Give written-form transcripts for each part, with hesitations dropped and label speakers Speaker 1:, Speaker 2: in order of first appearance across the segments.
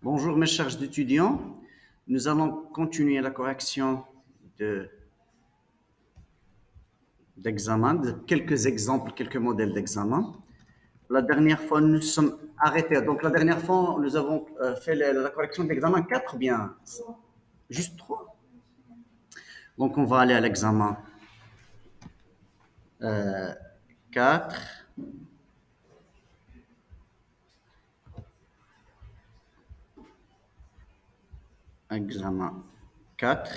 Speaker 1: Bonjour mes chers étudiants, nous allons continuer la correction de- d'examen, de quelques exemples, quelques modèles d'examen. La dernière fois, nous sommes arrêtés. Donc la dernière fois, nous avons fait la correction d'examen 4 bien, juste 3. Donc on va aller à l'examen 4. Examen 4.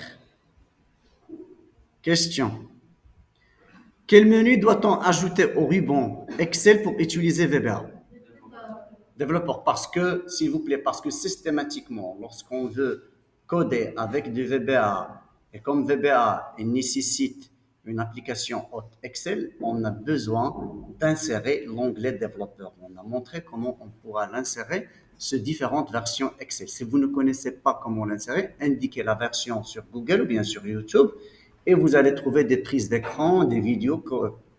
Speaker 1: Question. Quel menu doit-on ajouter au ruban Excel pour utiliser VBA? Développeur, parce que, s'il vous plaît, parce que systématiquement, lorsqu'on veut coder avec du VBA, et comme VBA il nécessite une application Excel, on a besoin d'insérer l'onglet développeur. On a montré comment on pourra l'insérer sur différentes versions Excel. Si vous ne connaissez pas comment l'insérer, indiquez la version sur Google ou bien sur YouTube et vous allez trouver des prises d'écran, des vidéos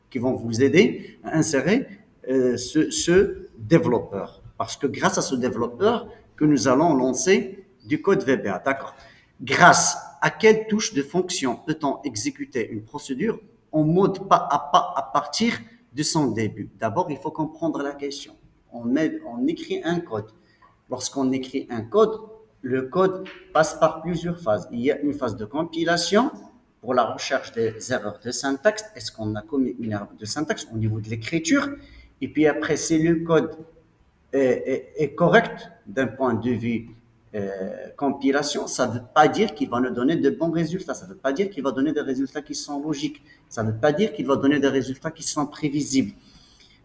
Speaker 1: qui vont vous aider à insérer ce développeur. Parce que grâce à ce développeur que nous allons lancer du code VBA, d'accord. Grâce à quelle touche de fonction peut-on exécuter une procédure en mode pas à partir de son début? D'abord, il faut comprendre la question. On écrit un code. Lorsqu'on écrit un code, le code passe par plusieurs phases. Il y a une phase de compilation pour la recherche des erreurs de syntaxe. Est-ce qu'on a commis une erreur de syntaxe au niveau de l'écriture? Et puis après, si le code est correct d'un point de vue compilation, ça ne veut pas dire qu'il va nous donner de bons résultats. Ça ne veut pas dire qu'il va donner des résultats qui sont logiques. Ça ne veut pas dire qu'il va donner des résultats qui sont prévisibles.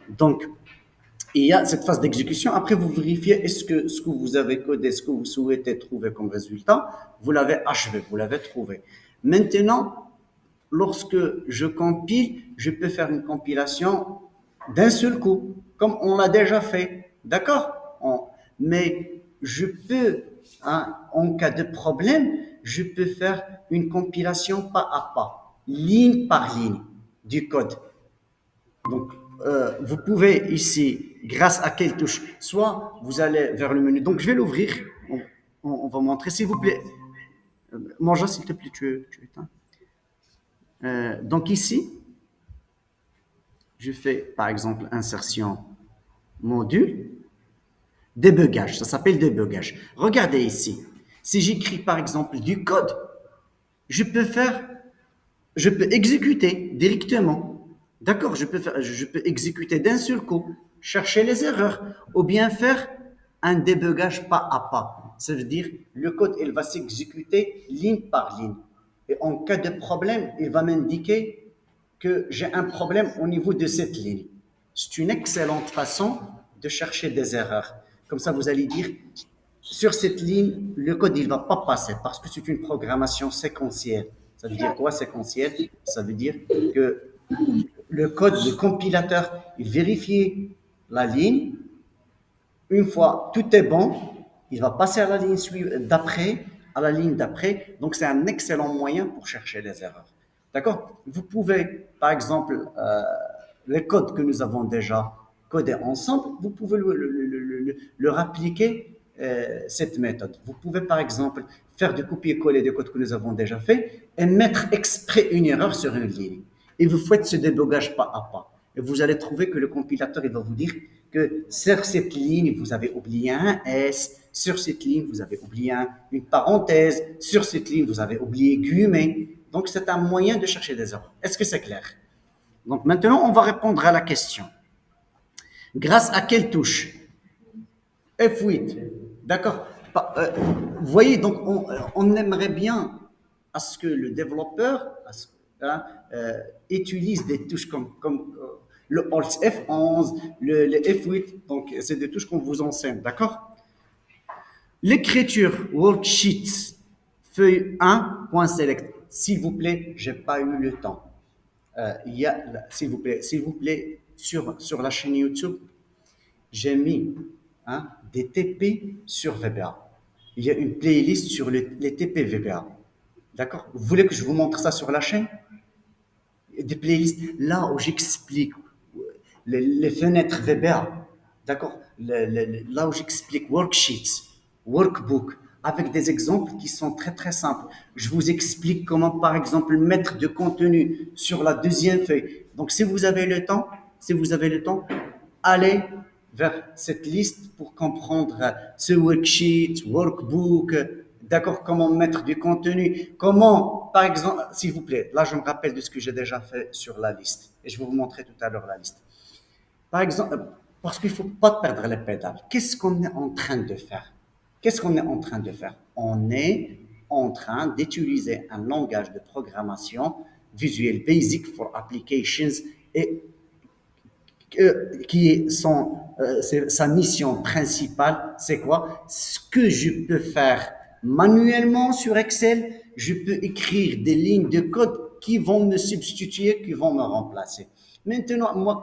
Speaker 1: Donc, il y a cette phase d'exécution. Après, vous vérifiez est-ce que ce que vous avez codé, ce que vous souhaitez trouver comme résultat, vous l'avez achevé, vous l'avez trouvé. Maintenant, lorsque je compile, je peux faire une compilation d'un seul coup, comme on l'a déjà fait. D'accord? Mais je peux, hein, en cas de problème, je peux faire une compilation pas à pas, ligne par ligne du code. Donc, vous pouvez ici, grâce à quelle touche, soit vous allez vers le menu. Donc, je vais l'ouvrir. On va montrer, s'il vous plaît. Manja, s'il te plaît, tu éteins. Donc, ici, je fais par exemple insertion module, débugage. Ça s'appelle débugage. Regardez ici. Si j'écris par exemple du code, je peux faire, je peux exécuter directement. D'accord, je peux exécuter d'un seul coup, chercher les erreurs, ou bien faire un débugage pas à pas. Ça veut dire le code, il va s'exécuter ligne par ligne. Et en cas de problème, il va m'indiquer que j'ai un problème au niveau de cette ligne. C'est une excellente façon de chercher des erreurs. Comme ça, vous allez dire, sur cette ligne, le code il va pas passer parce que c'est une programmation séquentielle. Ça veut dire quoi séquentielle? Ça veut dire que le code, le compilateur, il vérifie la ligne. Une fois tout est bon, il va passer à la ligne d'après, à la ligne d'après. Donc c'est un excellent moyen pour chercher les erreurs. D'accord? Vous pouvez, par exemple, les codes que nous avons déjà codés ensemble, vous pouvez leur appliquer cette méthode. Vous pouvez, par exemple, faire du copier-coller des codes que nous avons déjà fait et mettre exprès une erreur sur une ligne. Et vous faites ce débogage pas à pas. Et vous allez trouver que le compilateur il va vous dire que sur cette ligne, vous avez oublié un S, sur cette ligne, vous avez oublié une parenthèse, sur cette ligne, vous avez oublié guillemets. Donc, c'est un moyen de chercher des erreurs. Est-ce que c'est clair? Donc, maintenant, on va répondre à la question. Grâce à quelle touche? F8. D'accord. Vous voyez, donc, on aimerait bien à ce que le développeur hein, utilise des touches comme le Alt F11, le F8. Donc, c'est des touches qu'on vous enseigne. D'accord. L'écriture worksheet feuille 1.select. S'il vous plaît, j'ai pas eu le temps. Il y a, s'il vous plaît, sur la chaîne YouTube, j'ai mis hein, des TP sur VBA. Il y a une playlist sur les TP VBA. D'accord? Vous voulez que je vous montre ça sur la chaîne? Des playlists là où j'explique les fenêtres VBA. D'accord? Là où j'explique worksheets. workbook, avec des exemples qui sont très très simples. Je vous explique comment, par exemple, mettre de contenu sur la deuxième feuille. Donc, si vous avez le temps, si vous avez le temps, allez vers cette liste pour comprendre ce worksheet, workbook, d'accord, comment mettre du contenu, comment, par exemple, s'il vous plaît, là je me rappelle de ce que j'ai déjà fait sur la liste et je vais vous montrer tout à l'heure la liste. Par exemple, parce qu'il ne faut pas perdre les pédales. Qu'est-ce qu'on est en train de faire? Qu'est-ce qu'on est en train de faire? On est en train d'utiliser un langage de programmation Visual Basic for Applications et qui est sa mission principale, c'est quoi? Ce que je peux faire manuellement sur Excel, je peux écrire des lignes de code qui vont me substituer, qui vont me remplacer. Maintenant, moi,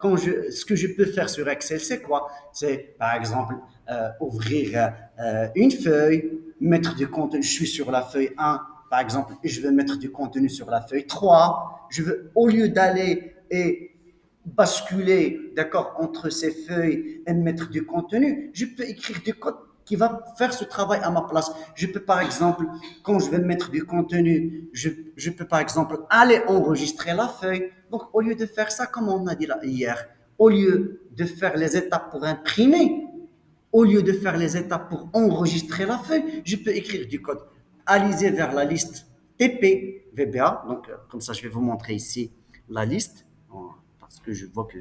Speaker 1: ce que je peux faire sur Excel, c'est quoi? C'est, par exemple, ouvrir une feuille, mettre du contenu. Je suis sur la feuille 1, par exemple, et je veux mettre du contenu sur la feuille 3. Je veux, au lieu d'aller et basculer, d'accord, entre ces feuilles et mettre du contenu, je peux écrire du code qui va faire ce travail à ma place. Je peux, par exemple, quand je vais mettre du contenu, je peux, par exemple, aller enregistrer la feuille. Donc, au lieu de faire ça, comme on a dit là, hier, au lieu de faire les étapes pour imprimer, au lieu de faire les étapes pour enregistrer la feuille, je peux écrire du code. Allez vers la liste TP VBA. Donc, comme ça, je vais vous montrer ici la liste. Parce que je vois que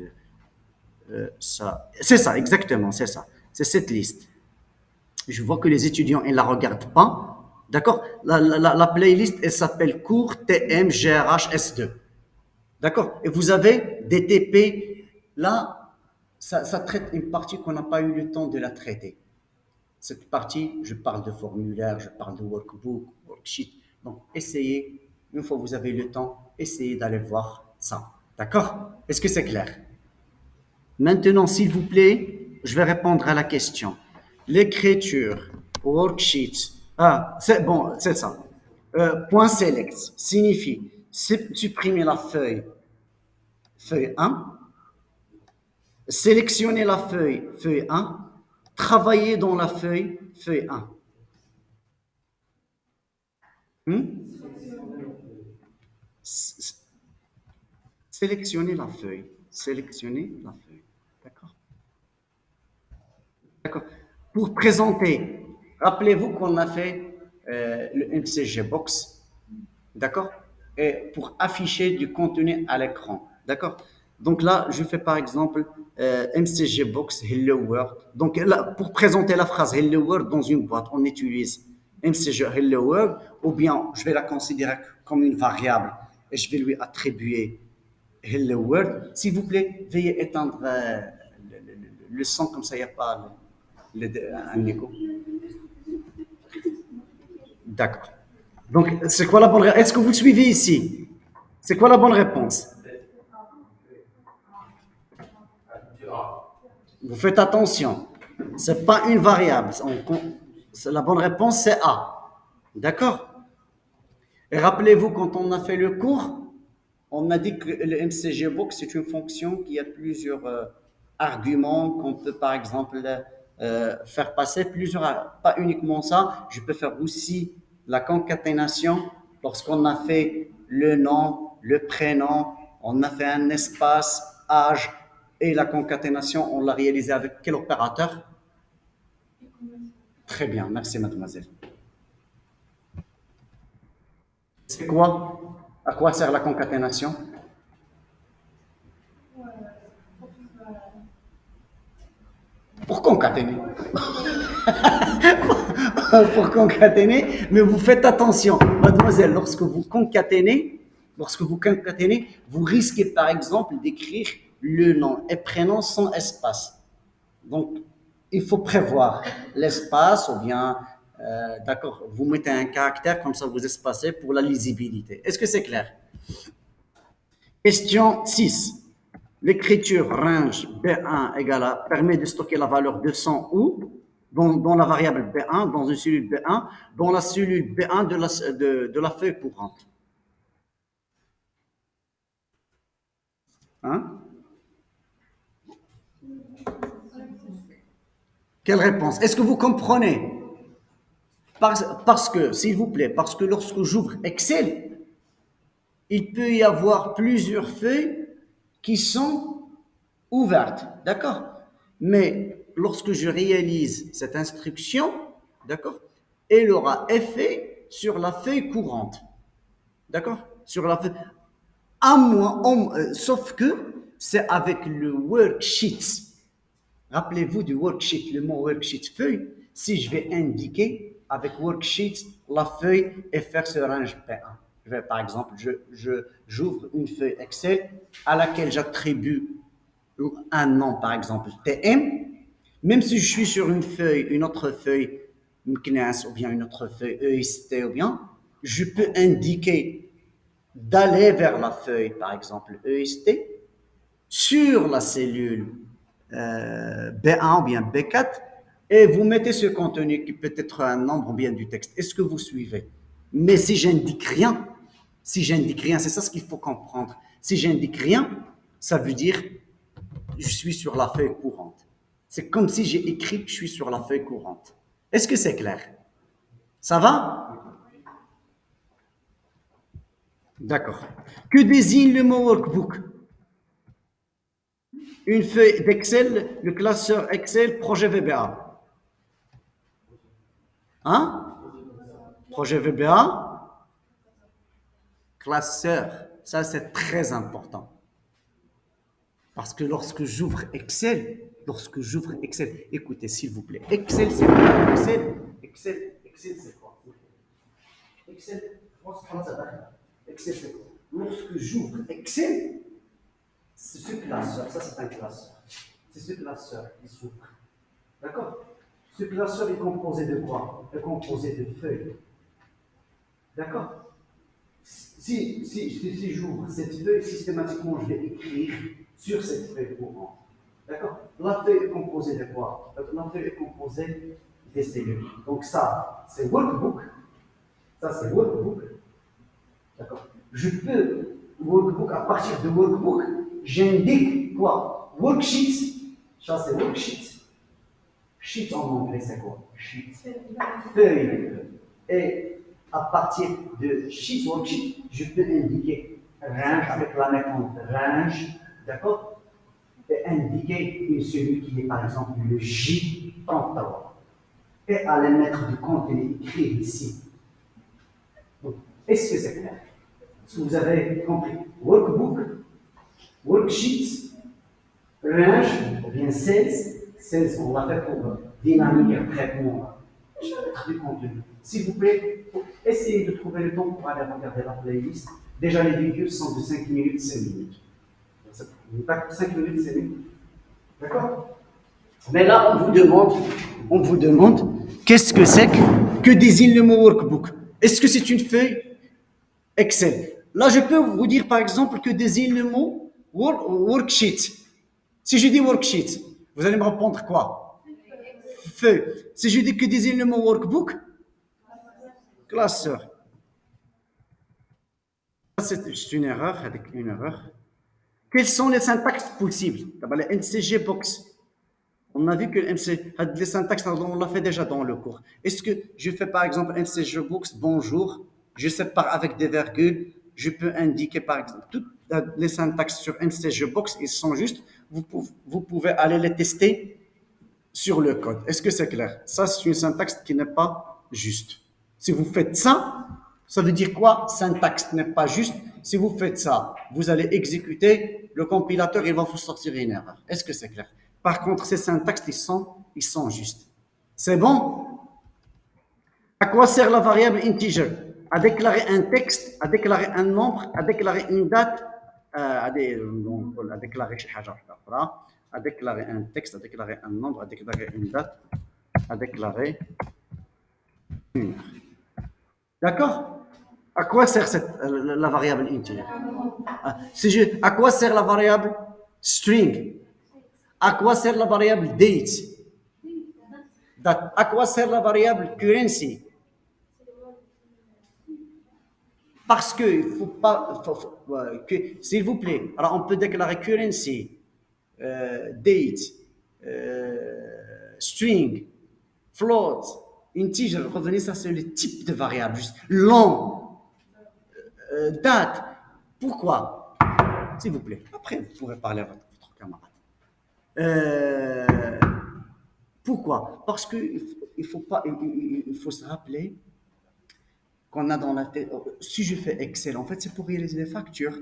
Speaker 1: ça. C'est ça, exactement, c'est ça. C'est cette liste. Je vois que les étudiants ne la regardent pas. D'accord. La playlist, elle s'appelle cours TM GRH S2. D'accord. Et vous avez des TP. Là, ça traite une partie qu'on n'a pas eu le temps de la traiter. Cette partie, je parle de formulaire, je parle de workbook, worksheet. Donc, essayez, une fois que vous avez le temps, essayez d'aller voir ça. D'accord? Est-ce que c'est clair? Maintenant, s'il vous plaît, je vais répondre à la question. L'écriture, worksheet, c'est bon, c'est ça. Point select signifie supprimer la feuille, feuille 1, sélectionner la feuille, feuille 1, travailler dans la feuille, feuille 1. Hmm? Sélectionner la feuille. Sélectionner la feuille. D'accord? D'accord. Pour présenter, rappelez-vous qu'on a fait le MCG Box, d'accord? Et pour afficher du contenu à l'écran, d'accord? Donc là, je fais par exemple MCG Box Hello World. Donc là, pour présenter la phrase Hello World dans une boîte, on utilise MCG Hello World, ou bien je vais la considérer comme une variable et je vais lui attribuer Hello World. S'il vous plaît, veuillez éteindre le son, comme ça il n'y a pas un écho. D'accord. Donc, c'est quoi la bonne réponse? Est-ce que vous suivez ici? C'est quoi la bonne réponse? Vous faites attention. C'est pas une variable. La bonne réponse, c'est A. D'accord? Et rappelez-vous, quand on a fait le cours, on a dit que le MCG Box, c'est une fonction qui a plusieurs arguments qu'on peut, par exemple, faire passer plusieurs. Pas uniquement ça, je peux faire aussi la concaténation lorsqu'on a fait le nom, le prénom, on a fait un espace, âge, et la concaténation, on l'a réalisé avec quel opérateur? Très bien, merci mademoiselle. C'est quoi? À quoi sert la concaténation? Pour concaténer. Pour concaténer, mais vous faites attention, mademoiselle, lorsque vous concaténez, vous risquez par exemple d'écrire le nom et prénom sans espace. Donc, il faut prévoir l'espace ou bien, d'accord, vous mettez un caractère comme ça, vous espacez pour la lisibilité. Est-ce que c'est clair? Question 6. L'écriture range B1 égale à permet de stocker la valeur 200 où dans la variable B1, dans une cellule B1, dans la cellule B1 de la feuille courante. Hein? Quelle réponse? Est-ce que vous comprenez? Parce que, s'il vous plaît, parce que lorsque j'ouvre Excel, il peut y avoir plusieurs feuilles qui sont ouvertes, d'accord? Mais lorsque je réalise cette instruction, d'accord, elle aura effet sur la feuille courante, d'accord? Sur la feuille, sauf que c'est avec le worksheet. Rappelez-vous du worksheet, le mot worksheet feuille. Si je vais indiquer avec worksheet la feuille et faire ce range P1. Je vais, par exemple, j'ouvre une feuille Excel à laquelle j'attribue un nom, par exemple TM. Même si je suis sur une feuille, une autre feuille MCNAS ou bien une autre feuille EIST ou bien, je peux indiquer d'aller vers la feuille, par exemple EIST, sur la cellule B1 ou bien B4 et vous mettez ce contenu qui peut être un nombre ou bien du texte. Est-ce que vous suivez? Mais si j'indique rien, c'est ça ce qu'il faut comprendre. Si j'indique rien, ça veut dire je suis sur la feuille courante. C'est comme si j'ai écrit que je suis sur la feuille courante. Est-ce que c'est clair? Ça va? D'accord. Que désigne le mot workbook? Une feuille d'Excel, le classeur Excel, projet VBA. Hein? Projet VBA, classeur. Ça, c'est très important. Parce que lorsque j'ouvre Excel, écoutez, s'il vous plaît. Excel, c'est quoi? Excel, c'est quoi? Excel, Excel, c'est quoi? Lorsque j'ouvre Excel, c'est ce classeur. Ça, c'est un classeur. C'est ce classeur qui s'ouvre. D'accord? Ce classeur est composé de quoi? Il est composé de feuilles. D'accord? Si j'ouvre cette feuille, systématiquement, je vais écrire sur cette feuille courante. D'accord? La feuille est composée de quoi? La feuille est composée des cellules. Donc ça, c'est workbook. Ça, c'est workbook. D'accord? Je peux, workbook, à partir de workbook, j'indique quoi? Worksheet. Ça, c'est worksheet. Sheet en anglais, c'est quoi? Sheet. Feuille. Et à partir de sheet, worksheet, je peux indiquer range avec la méthode range, d'accord? Et indiquer une cellule qui est par exemple le J33. Et aller mettre du contenu écrit ici. Est-ce que c'est clair? Est-ce que vous avez compris? Workbook, worksheet, range, ou bien sales, on l'a fait pour dynamique et traitement du contenu. S'il vous plaît, essayez de trouver le temps pour aller regarder la playlist. Déjà, les vidéos sont de 5 minutes, 5 minutes. Pas 5 minutes, 5 minutes. D'accord? Mais là, on vous demande, qu'est-ce que c'est que désigne le mot workbook? Est-ce que c'est une feuille Excel? Là, je peux vous dire, par exemple, que désigne le mot worksheet. Si je dis worksheet, vous allez me répondre quoi? Feuille. Si je dis que désigne le mot workbook, classeur. C'est une erreur, avec une erreur. Quels sont les syntaxes possibles? Les MCG box. On a vu que les syntaxes, on l'a fait déjà dans le cours. Est-ce que je fais par exemple MCG box, bonjour, je sépare avec des virgules, je peux indiquer par exemple toutes les syntaxes sur MCG box, ils sont justes. Vous pouvez aller les tester sur le code. Est-ce que c'est clair? Ça, c'est une syntaxe qui n'est pas juste. Si vous faites ça, ça veut dire quoi? Syntaxe n'est pas juste. Si vous faites ça, vous allez exécuter, le compilateur, il va vous sortir une erreur. Est-ce que c'est clair? Par contre, ces syntaxes, ils sont justes. C'est bon? À quoi sert la variable integer? À déclarer un texte, à déclarer un nombre, à déclarer une date, à déclarer à déclarer un texte, à déclarer un nombre, à déclarer une date, à déclarer une heure. D'accord? À quoi sert la variable integer? À quoi sert la variable string? À quoi sert la variable date? À quoi sert la variable currency? Parce que il faut pas, s'il vous plaît, alors on peut déclarer currency, date, string, float, integer, revenez, ça c'est le type de variable, juste long, date. Pourquoi? S'il vous plaît. Après, vous pourrez parler à votre camarade. Euh, Pourquoi? Parce qu'il il faut, pas, il faut se rappeler qu'on a dans la tête. Si je fais Excel, en fait, c'est pour réaliser des factures,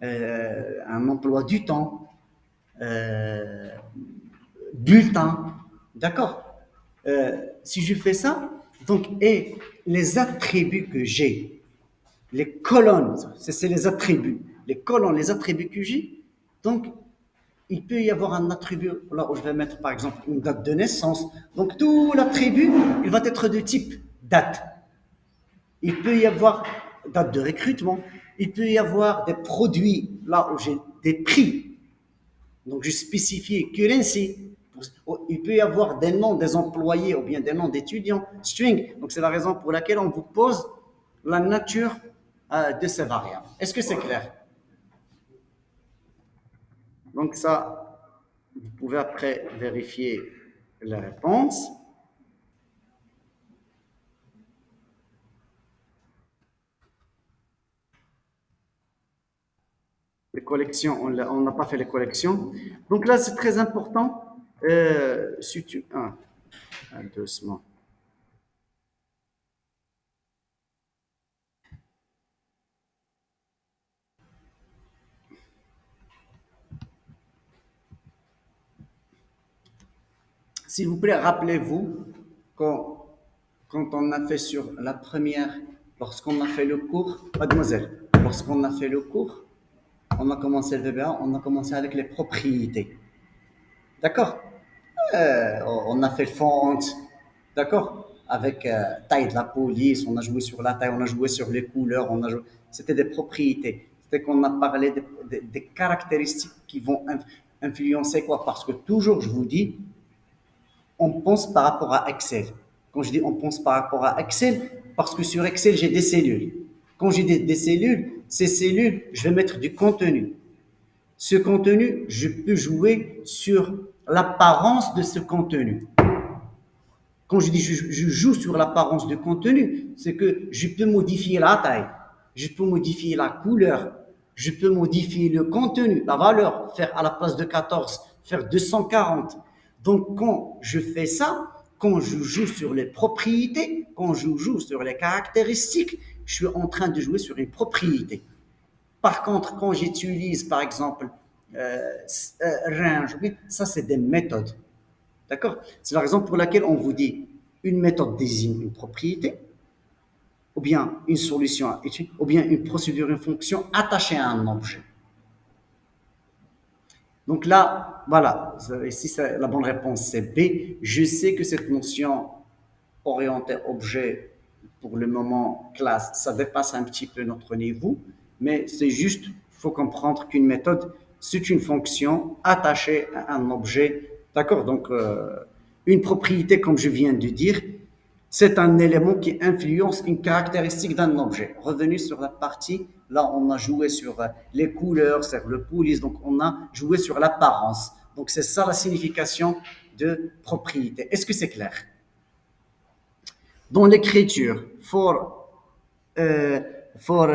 Speaker 1: un emploi du temps, euh, bulletin. D'accord? Si je fais ça, donc, et les attributs que j'ai, les colonnes, c'est les attributs, les colonnes, les attributs que j'ai, donc, il peut y avoir un attribut, là où je vais mettre par exemple une date de naissance. Donc tout l'attribut, il va être de type date. Il peut y avoir date de recrutement. Il peut y avoir des produits, là où j'ai des prix. Donc je spécifie currency. Il peut y avoir des noms des employés ou bien des noms d'étudiants, string. Donc c'est la raison pour laquelle on vous pose la nature de ces variables. Est-ce que c'est clair? Donc ça, vous pouvez après vérifier la réponse. Les collections, on n'a pas fait les collections. Donc là, c'est très important. Si tu, doucement. S'il vous plaît, rappelez-vous quand, quand on a fait sur la première, lorsqu'on a fait le cours, mademoiselle, lorsqu'on a fait le cours, on a commencé le VBA, on a commencé avec les propriétés. D'accord? On a fait le font, d'accord? Avec taille de la police, on a joué sur la taille, on a joué sur les couleurs, c'était des propriétés. C'était qu'on a parlé des caractéristiques qui vont influencer quoi? Parce que toujours, je vous dis, on pense par rapport à Excel. Quand je dis on pense par rapport à Excel, parce que sur Excel, j'ai des cellules. Quand j'ai des cellules, ces cellules, je vais mettre du contenu. Ce contenu, je peux jouer sur l'apparence de ce contenu. Quand je dis je joue sur l'apparence du contenu, c'est que je peux modifier la taille, je peux modifier la couleur, je peux modifier le contenu, la valeur, faire à la place de 14, faire 240. Donc quand je fais ça, quand je joue sur les propriétés, quand je joue sur les caractéristiques, je suis en train de jouer sur une propriété. Par contre, quand j'utilise, par exemple, range, ça c'est des méthodes. D'accord? C'est la raison pour laquelle on vous dit une méthode désigne une propriété, ou bien une solution à étudier, ou bien une procédure, une fonction attachée à un objet. Donc là, voilà, ici la bonne réponse c'est B. Je sais que cette notion orientée objet, pour le moment classe, ça dépasse un petit peu notre niveau, mais c'est juste, il faut comprendre qu'une méthode, c'est une fonction attachée à un objet. D'accord? Donc, une propriété, comme je viens de dire, c'est un élément qui influence une caractéristique d'un objet. Revenu sur la partie, là on a joué sur les couleurs, sur le police, donc on a joué sur l'apparence. Donc c'est ça la signification de propriété. Est-ce que c'est clair? Dans l'écriture, euh, for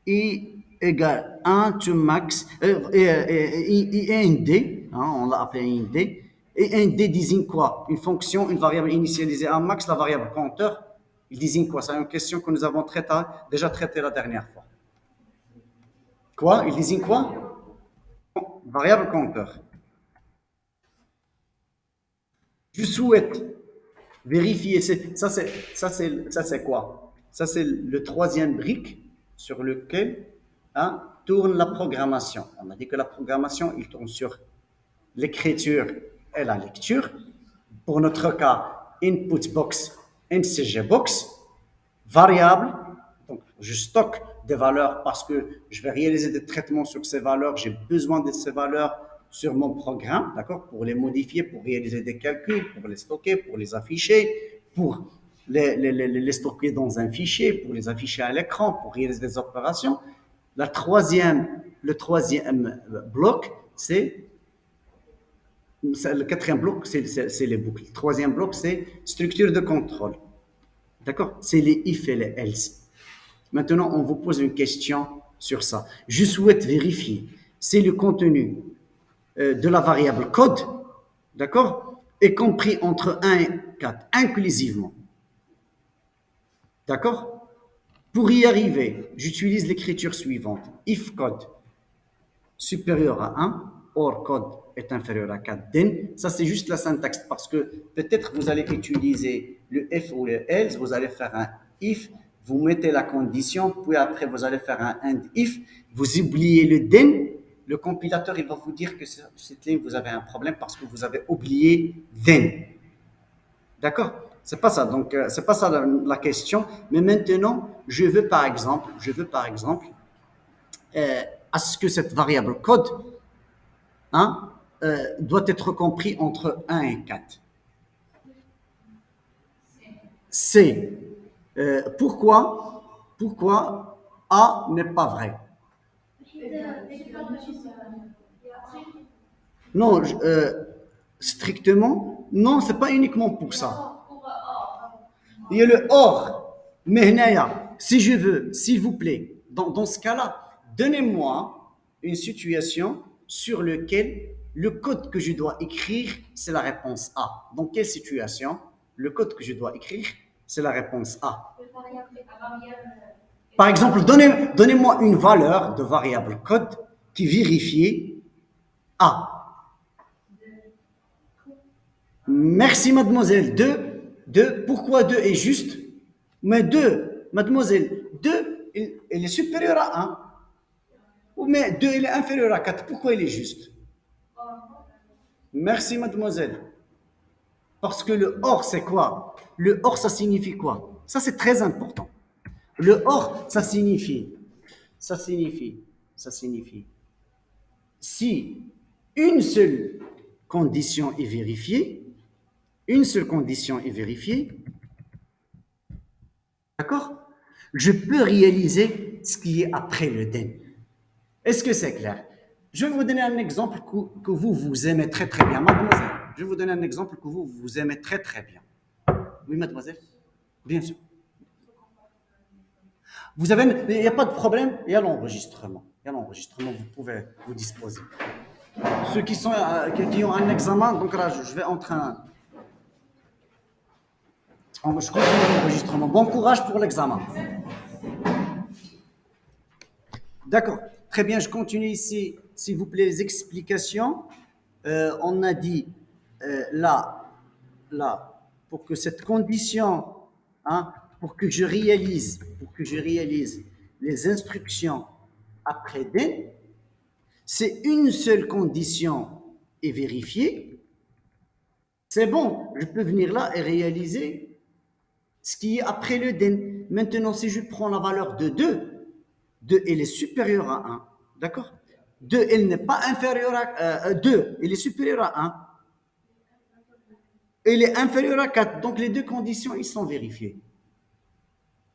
Speaker 1: I égale 1 to max, D, hein, on l'a appelé un D, et un D désigne quoi? Une fonction, une variable initialisée à max, la variable compteur, il désigne quoi? C'est une question que nous avons déjà traitée la dernière fois. Quoi? Il désigne quoi? Variable compteur. Je souhaite vérifier, ça c'est quoi? Ça c'est le troisième brique sur lequel hein, tourne la programmation. On a dit que la programmation, il tourne sur l'écriture et la lecture. Pour notre cas, input box, mcg box, variable. Donc, je stocke des valeurs parce que je vais réaliser des traitements sur ces valeurs. J'ai besoin de ces valeurs sur mon programme, d'accord, pour les modifier, pour réaliser des calculs, pour les stocker, pour les afficher, pour les stocker dans un fichier, pour les afficher à l'écran, pour réaliser des opérations. Le troisième bloc, c'est Le quatrième bloc, c'est les boucles. Le troisième bloc, c'est structure de contrôle. D'accord? C'est les if et les else. Maintenant, on vous pose une question sur ça. Je souhaite vérifier si le contenu de la variable code, d'accord, est compris entre 1 et 4, inclusivement. D'accord? Pour y arriver, j'utilise l'écriture suivante. If code supérieur à 1, or code est inférieur à 4, then, ça c'est juste la syntaxe parce que peut-être vous allez utiliser le if ou le else, vous allez faire un if, vous mettez la condition, puis après vous allez faire un and if, vous oubliez le then, le compilateur il va vous dire que cette ligne vous avez un problème parce que vous avez oublié then. D'accord? C'est pas ça. Donc c'est pas ça la question. Mais maintenant, je veux par exemple euh, à ce que cette variable code hein, doit être compris entre 1 et 4. C'est pourquoi A n'est pas vrai. Non, strictement, non, c'est pas uniquement pour ça. Il y a le or. Mais si je veux, s'il vous plaît, dans ce cas-là, donnez-moi une situation sur laquelle le code que je dois écrire, c'est la réponse A. Dans quelle situation le code que je dois écrire, c'est la réponse A? Par exemple, donnez-moi une valeur de variable code qui vérifie A. Merci, mademoiselle. 2. Pourquoi 2 est juste? Mais 2, mademoiselle, 2, il est supérieur à 1. Mais 2, il est inférieur à 4. Pourquoi il est juste? Merci, mademoiselle. Parce que le or, c'est quoi? Le or, ça signifie quoi? Ça, c'est très important. Le or, ça signifie, ça signifie, si une seule condition est vérifiée, une seule condition est vérifiée, d'accord? Je peux réaliser ce qui est après le den. Est-ce que c'est clair? Je vais vous donner un exemple que vous aimez très très bien, mademoiselle. Je vais vous donner un exemple que vous aimez très très bien. Oui, mademoiselle? Bien sûr. Il n'y a pas de problème, il y a l'enregistrement. Il y a l'enregistrement, vous pouvez vous disposer. Ceux qui ont un examen, donc là, je vais en train. Je continue l'enregistrement. Bon courage pour l'examen. D'accord. Très bien, je continue ici, s'il vous plaît, les explications. On a dit là, pour que cette condition, hein, pour que je réalise les instructions après D, c'est une seule condition est vérifiée. C'est bon, je peux venir là et réaliser ce qui est après le den. Maintenant, si je prends la valeur de 2 elle est supérieure à 1. D'accord? 2 elle n'est pas inférieure à 2, elle est supérieure à 1. Elle est inférieure à 4. Donc, les deux conditions, ils sont vérifiées.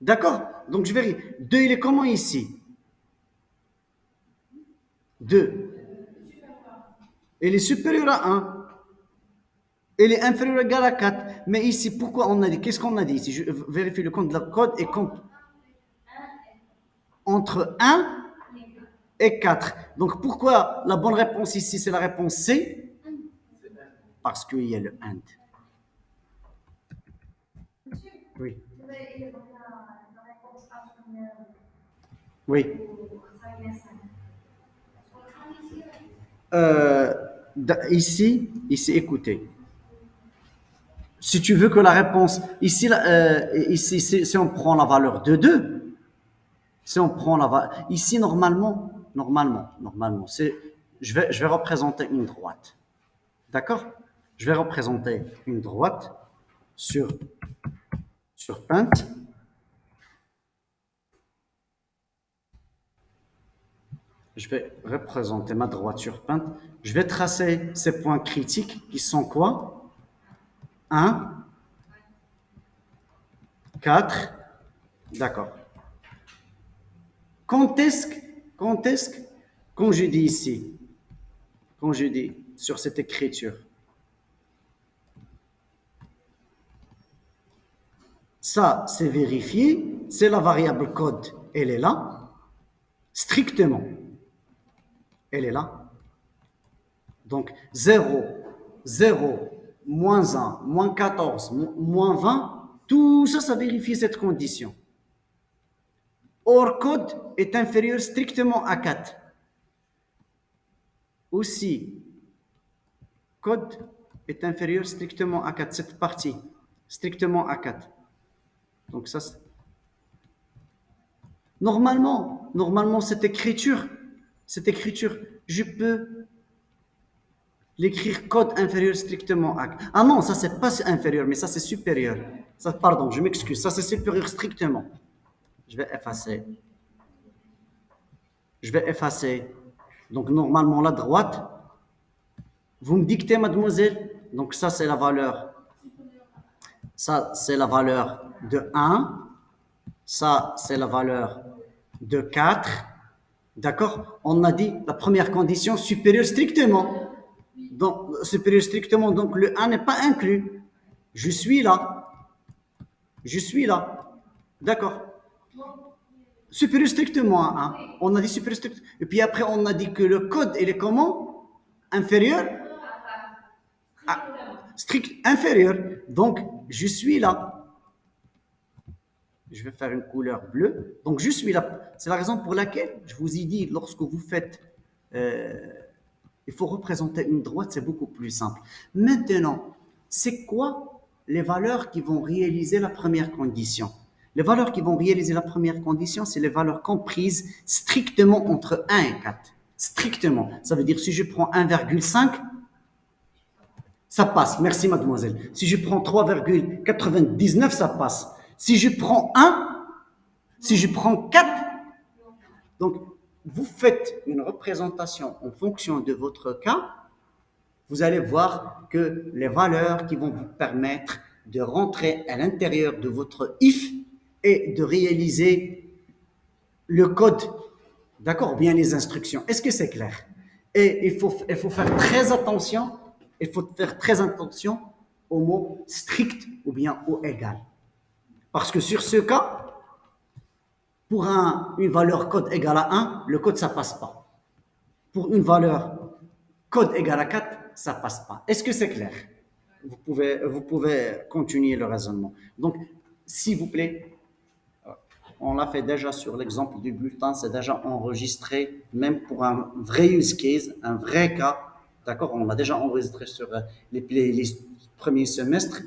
Speaker 1: D'accord? Donc, je vérifie. 2, il est comment ici? 2. Elle est supérieure à 1. Elle est inférieure ou égale à 4. Mais ici, pourquoi on a dit? Qu'est-ce qu'on a dit ici? Je vérifie le compte de la code et compte entre 1 et 4. Donc, pourquoi la bonne réponse ici, c'est la réponse C? Parce qu'il y a le AND. Oui. Oui. Euh, ici, écoutez. Si tu veux que la réponse, ici si on prend la valeur de 2, si on prend ici, normalement, je vais représenter une droite. D'accord? Je vais représenter une droite sur Paint. Je vais représenter ma droite sur Paint. Je vais tracer ces points critiques qui sont quoi? 1, 4, d'accord. Quand je dis ici, quand je dis sur cette écriture, Ça, c'est vérifié. C'est la variable code. Elle est là. Strictement. Elle est là. Donc, 0, 0, moins 1, moins 14, moins 20, tout ça, ça vérifie cette condition. Or, code est inférieur strictement à 4. Aussi, code est inférieur strictement à 4. Cette partie, strictement à 4. Donc, ça, normalement, cette écriture, je peux l'écrire code inférieur strictement à... Ah non, ça c'est pas inférieur, mais ça c'est supérieur. Ça, pardon, je m'excuse, ça c'est supérieur strictement. Je vais effacer. Je vais effacer. Donc normalement la droite, vous me dictez mademoiselle, donc ça c'est la valeur. Ça c'est la valeur de 1. Ça c'est la valeur de 4. D'accord? On a dit la première condition supérieure strictement. Donc, supérieur strictement, donc le 1 n'est pas inclus. Je suis là. Je suis là. D'accord. Supérieur strictement à 1. On a dit supérieur strictement. Et puis après, on a dit que le code, il est comment? Inférieur à strict inférieur. Donc, je suis là. Je vais faire une couleur bleue. Donc, je suis là. C'est la raison pour laquelle je vous ai dit, lorsque vous faites, il faut représenter une droite, c'est beaucoup plus simple. Maintenant, c'est quoi les valeurs qui vont réaliser la première condition? Les valeurs qui vont réaliser la première condition, c'est les valeurs comprises strictement entre 1 et 4. Strictement. Ça veut dire si je prends 1,5, ça passe. Merci mademoiselle. Si je prends 3,99, ça passe. Si je prends 1, si je prends 4, donc vous faites une représentation en fonction de votre cas, vous allez voir que les valeurs qui vont vous permettre de rentrer à l'intérieur de votre if et de réaliser le code, d'accord, ou bien les instructions. Est-ce que c'est clair? Et il faut faire très attention, au mot strict ou bien au égal. Parce que sur ce cas, pour une valeur code égale à 1, le code, ça passe pas. Pour une valeur code égale à 4, ça passe pas. Est-ce que c'est clair? Vous pouvez continuer le raisonnement. Donc, s'il vous plaît, on l'a fait déjà sur l'exemple du bulletin, c'est déjà enregistré, même pour un vrai use case, un vrai cas. D'accord? On l'a déjà enregistré sur les playlists premier semestre.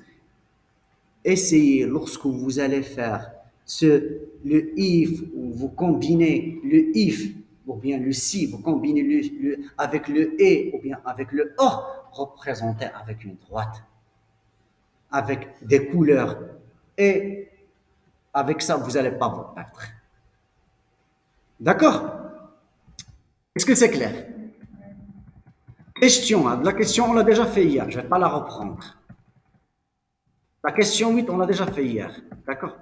Speaker 1: Essayez, lorsque vous allez faire le if, ou vous combinez le if, ou bien le si, vous combinez avec le et, ou bien avec le or, représenté avec une droite, avec des couleurs. Et avec ça, vous n'allez pas vous perdre. D'accord? Est-ce que c'est clair? Question, hein. La question, on l'a déjà fait hier, je ne vais pas la reprendre. La question 8, on l'a déjà fait hier. D'accord?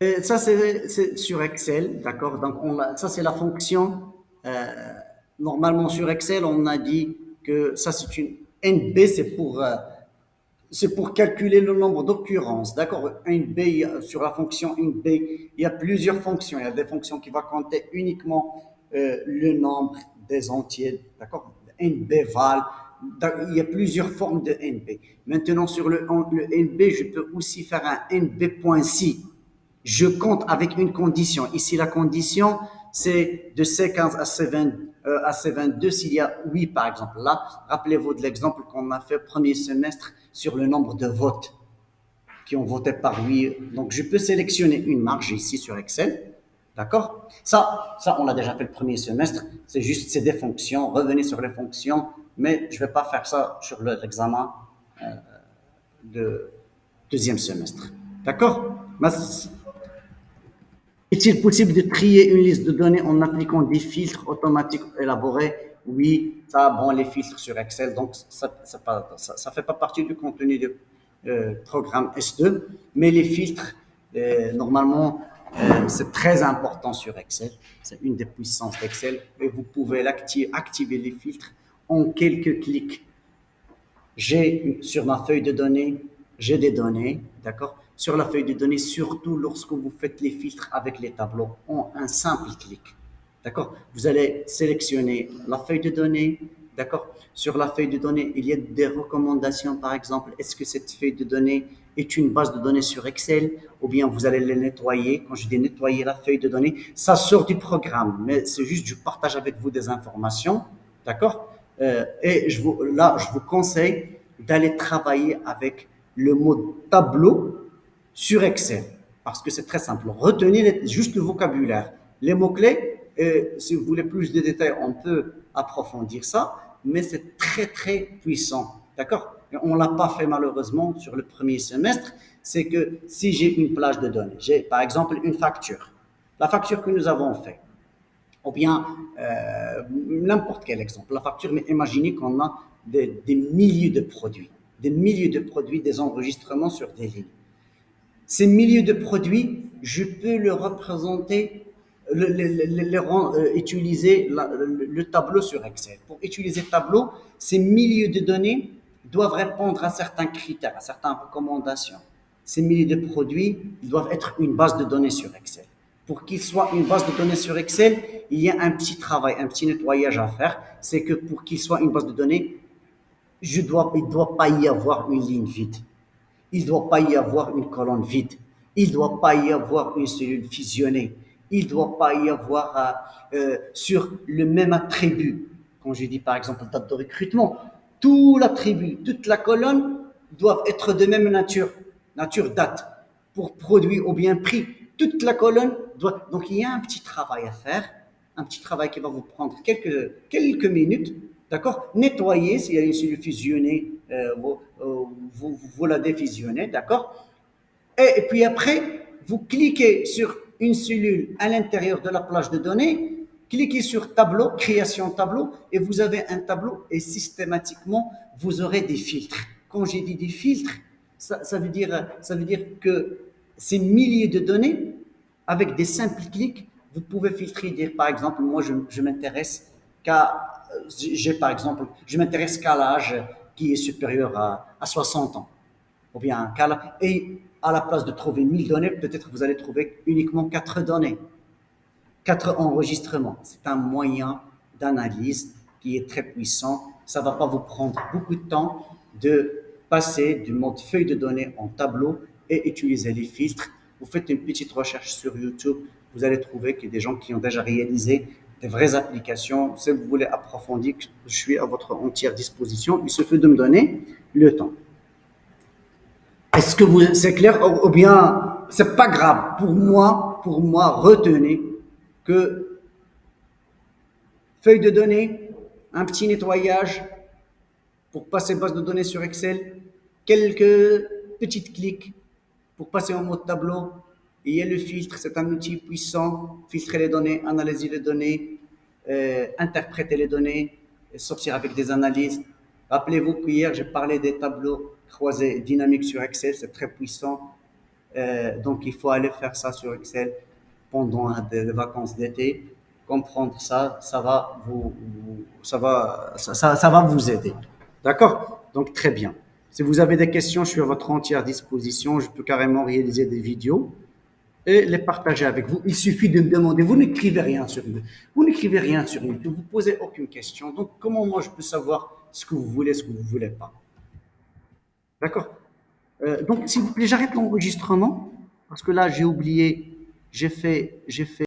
Speaker 1: Et ça, c'est sur Excel, d'accord? Donc, ça, c'est la fonction. Normalement, sur Excel, on a dit que ça, c'est une NB, c'est pour calculer le nombre d'occurrences, d'accord? Sur la fonction NB, il y a plusieurs fonctions. Il y a des fonctions qui vont compter uniquement le nombre des entiers, d'accord? NB val. Il y a plusieurs formes de NB. Maintenant, sur le NB, je peux aussi faire un NB.si. Je compte avec une condition. Ici, la condition, c'est de C15 à C22 s'il y a 8, par exemple. Là, rappelez-vous de l'exemple qu'on a fait premier semestre sur le nombre de votes qui ont voté par 8. Donc, je peux sélectionner une marge ici sur Excel. D'accord? Ça, on l'a déjà fait le premier semestre. C'est des fonctions. Revenez sur les fonctions. Mais je ne vais pas faire ça sur l'examen de deuxième semestre. D'accord? Est-il possible de trier une liste de données en appliquant des filtres automatiques élaborés? Oui, ça, bon, les filtres sur Excel, donc ça fait pas partie du contenu du programme S2, mais les filtres, normalement, c'est très important sur Excel. C'est une des puissances d'Excel et vous pouvez activer les filtres en quelques clics. Sur ma feuille de données, j'ai des données, d'accord? sur la feuille de données, surtout lorsque vous faites les filtres avec les tableaux en un simple clic. D'accord? Vous allez sélectionner la feuille de données. D'accord? Sur la feuille de données, il y a des recommandations, par exemple, est-ce que cette feuille de données est une base de données sur Excel ou bien vous allez les nettoyer. Quand je dis nettoyer la feuille de données, ça sort du programme, mais c'est juste je partage avec vous des informations. D'accord? Et là, je vous conseille d'aller travailler avec le mot tableau sur Excel. Parce que c'est très simple. Retenez juste le vocabulaire. Les mots-clés, si vous voulez plus de détails, on peut approfondir ça, mais c'est très, très puissant. D'accord? On ne l'a pas fait malheureusement sur le premier semestre. C'est que si j'ai une plage de données, j'ai par exemple une facture, la facture que nous avons faite, ou bien n'importe quel exemple, la facture, mais imaginez qu'on a des milliers de produits, des enregistrements sur des lignes. Ces milliers de produits, je peux le représenter, utiliser le tableau sur Excel. Pour utiliser le tableau, ces milliers de données doivent répondre à certains critères, à certaines recommandations. Ces milliers de produits doivent être une base de données sur Excel. Pour qu'il soit une base de données sur Excel, il y a un petit travail, un petit nettoyage à faire. C'est que pour qu'il soit une base de données, il ne doit pas y avoir une ligne vide. Il ne doit pas y avoir une colonne vide. Il ne doit pas y avoir une cellule fusionnée. Il ne doit pas y avoir sur le même attribut. Quand je dis par exemple date de recrutement, tout l'attribut, toute la colonne doivent être de même nature date, pour produit ou bien prix. Toute la colonne doit. Donc il y a un petit travail à faire, un petit travail qui va vous prendre quelques minutes. D'accord? Nettoyer, s'il y a une cellule fusionnée, vous la défusionnez, d'accord? Et puis après, vous cliquez sur une cellule à l'intérieur de la plage de données, cliquez sur tableau, création tableau, et vous avez un tableau et systématiquement, vous aurez des filtres. Quand j'ai dit des filtres, ça veut dire que ces milliers de données, avec des simples clics, vous pouvez filtrer, dire par exemple, moi je m'intéresse par exemple, je m'intéresse qu'à l'âge qui est supérieur à 60 ans ou bien un cas. Et à la place de trouver 1000 données, peut-être vous allez trouver uniquement 4 données, 4 enregistrements. C'est un moyen d'analyse qui est très puissant. Ça ne va pas vous prendre beaucoup de temps de passer du mode feuille de données en tableau et utiliser les filtres. Vous faites une petite recherche sur YouTube, vous allez trouver qu'il y a des gens qui ont déjà réalisé des vraies applications. Si vous voulez approfondir, je suis à votre entière disposition. Il suffit de me donner le temps. Est-ce que c'est clair ou bien c'est pas grave pour moi, retenez que feuille de données, un petit nettoyage pour passer base de données sur Excel, quelques petits clics pour passer en mode tableau. Il y a le filtre, c'est un outil puissant, filtrer les données, analyser les données, interpréter les données, sortir avec des analyses. Rappelez-vous qu'hier, j'ai parlé des tableaux croisés dynamiques sur Excel, c'est très puissant. Donc, il faut aller faire ça sur Excel pendant des vacances d'été. Comprendre ça, ça va vous aider. D'accord? Donc, très bien. Si vous avez des questions, je suis à votre entière disposition. Je peux carrément réaliser des vidéos et les partager avec vous. Il suffit de me demander. Vous n'écrivez rien sur YouTube. Vous n'écrivez rien sur YouTube. Vous posez aucune question. Donc, comment moi je peux savoir ce que vous voulez, ce que vous ne voulez pas? D'accord? Donc, s'il vous plaît, j'arrête l'enregistrement parce que là, j'ai oublié. J'ai fait